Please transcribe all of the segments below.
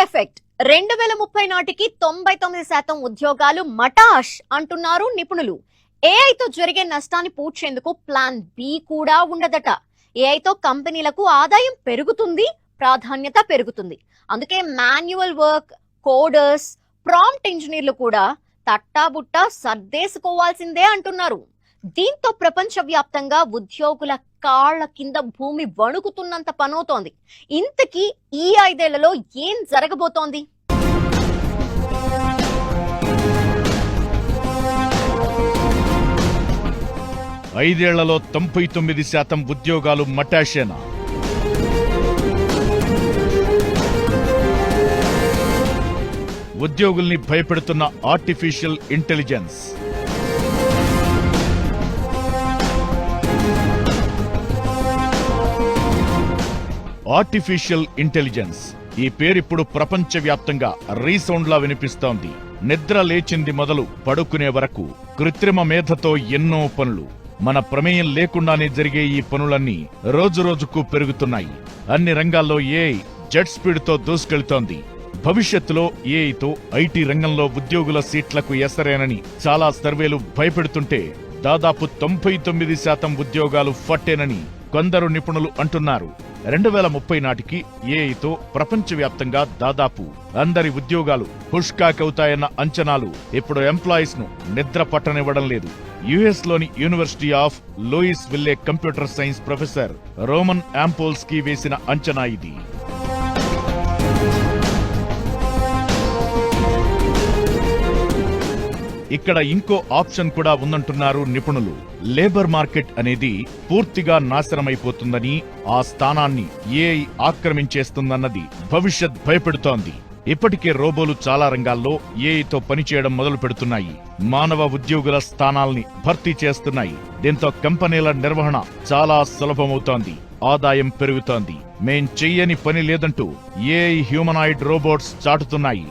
Effect 2030 నాటికి 99% ఉద్యోగాలు మటాష్ అంటున్నారు నిపుణులు. ఏఐతో జరిగే నష్టాన్ని పూడ్చేందుకు ప్లాన్ బి కూడా ఉండదట. ఏఐతో కంపెనీలకు ఆదాయం పెరుగుతుంది, ప్రాధాన్యత పెరుగుతుంది. అందుకే మాన్యువల్ వర్క్, కోడర్స్, ప్రాంప్ట్ ఇంజనీర్లు కూడా తట్టాబుట్టా సర్దేసుకోవాల్సిందే అంటున్నారు. దీంతో ప్రపంచవ్యాప్తంగా ఉద్యోగుల కాళ్ల కింద భూమి వణుకుతున్నంత పనవుతోంది. ఇంతకీ ఈ 5 ఏళ్లలో ఏం జరగబోతోంది? ఐదేళ్లలో 99% ఉద్యోగాలు మటాషేనా? ఉద్యోగుల్ని భయపెడుతున్న ఆర్టిఫిషియల్ ఇంటెలిజెన్స్. ఆర్టిఫిషియల్ ఇంటెలిజెన్స్ ఈ పేరిప్పుడు ప్రపంచవ్యాప్తంగా రీసౌండ్లా వినిపిస్తోంది. నిద్ర లేచింది మొదలు పడుకునే వరకు కృత్రిమ మేధతో ఎన్నో పనులు. మన ప్రమేయం లేకుండానే జరిగే ఈ పనులన్నీ రోజురోజుకు పెరుగుతున్నాయి. అన్ని రంగాల్లో ఏఐ జెట్ స్పీడ్ తో దూసుకెళ్తోంది. భవిష్యత్తులో ఏఐతో ఐటీ రంగంలో ఉద్యోగుల సీట్లకు ఎసరేనని చాలా సర్వేలు భయపెడుతుంటే దాదాపు 99% ఉద్యోగాలు ఫట్టేనని కొందరు నిపుణులు అంటున్నారు. 2030 నాటికి ఏఐతో ప్రపంచవ్యాప్తంగా దాదాపు అందరి ఉద్యోగాలు పుష్కాకవుతాయన్న అంచనాలు ఇప్పుడు ఎంప్లాయీస్ ను నిద్ర పట్టనివ్వడం లేదు. యుఎస్ లోని university of Louisville computer science professor Roman Yampolskiy వేసిన అంచనా ఇది. ఇక్కడ ఇంకో ఆప్షన్ కూడా ఉందంటున్నారు నిపుణులు. లేబర్ మార్కెట్ అనేది పూర్తిగా నాశనమైపోతుందని, ఆ స్థానాన్ని ఏఐ ఆక్రమించేస్తుందన్నది భవిష్యత్ భయపెడుతోంది. ఇప్పటికే రోబోలు చాలా రంగాల్లో ఏఐతో పనిచేయడం మొదలు పెడుతున్నాయి. మానవ ఉద్యోగుల స్థానాల్ని భర్తీ చేస్తున్నాయి. దీంతో కంపెనీల నిర్వహణ చాలా సులభమవుతోంది, ఆదాయం పెరుగుతోంది. మేం చెయ్యని పని లేదంటూ ఏఐ హ్యూమనాయిడ్ రోబోట్స్ చాటుతున్నాయి.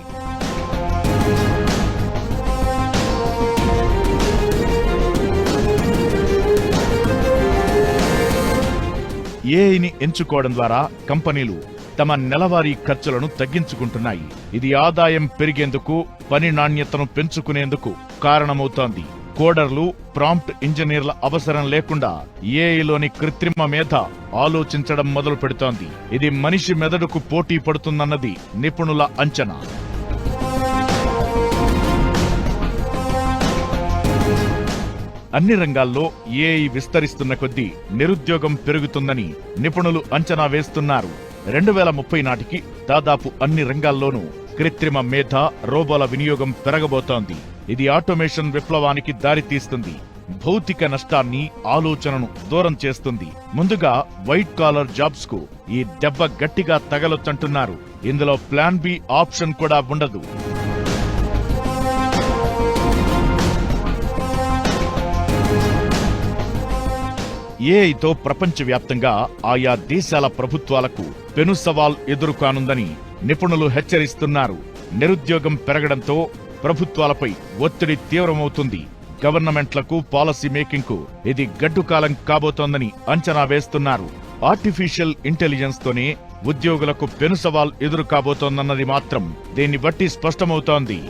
ఏఐని ఎంచుకోవడం ద్వారా కంపెనీలు తమ నెలవారీ ఖర్చులను తగ్గించుకుంటున్నాయి. ఇది ఆదాయం పెరిగేందుకు, పని నాణ్యతను పెంచుకునేందుకు కారణమవుతోంది. కోడర్లు, ప్రాంప్ట్ ఇంజనీర్ల అవసరం లేకుండా ఏఐలోని కృత్రిమ మేధ ఆలోచించడం మొదలు పెడుతోంది. ఇది మనిషి మెదడుకు పోటీ పడుతుందన్నది నిపుణుల అంచనా. అన్ని రంగాల్లో ఏఐ విస్తరిస్తున్న కొద్దీ నిరుద్యోగం పెరుగుతుందని నిపుణులు అంచనా వేస్తున్నారు. 2030 నాటికి దాదాపు అన్ని రంగాల్లోనూ కృత్రిమ మేధ, రోబోల వినియోగం పెరగబోతోంది. ఇది ఆటోమేషన్ విప్లవానికి దారితీస్తుంది. భౌతిక నష్టాన్ని, ఆలోచనను దూరం చేస్తుంది. ముందుగా వైట్ కాలర్ జాబ్స్ కు ఈ దెబ్బ గట్టిగా తగలొచ్చంటున్నారు. ఇందులో ప్లాన్ బి ఆప్షన్ కూడా ఉండదు. ఏఐతో ప్రపంచవ్యాప్తంగా ఆయా దేశాల ప్రభుత్వాలకు పెను సవాల్ ఎదురుకానుందని నిపుణులు హెచ్చరిస్తున్నారు. నిరుద్యోగం పెరగడంతో ప్రభుత్వాలపై ఒత్తిడి తీవ్రమవుతుంది. గవర్నమెంట్లకు, పాలసీ మేకింగ్ కు ఇది గడ్డుకాలం కాబోతోందని అంచనా వేస్తున్నారు. ఆర్టిఫిషియల్ ఇంటెలిజెన్స్ తోనే ఉద్యోగులకు పెను సవాల్ ఎదురు కాబోతోందన్నది మాత్రం దీన్ని బట్టి స్పష్టమవుతోంది.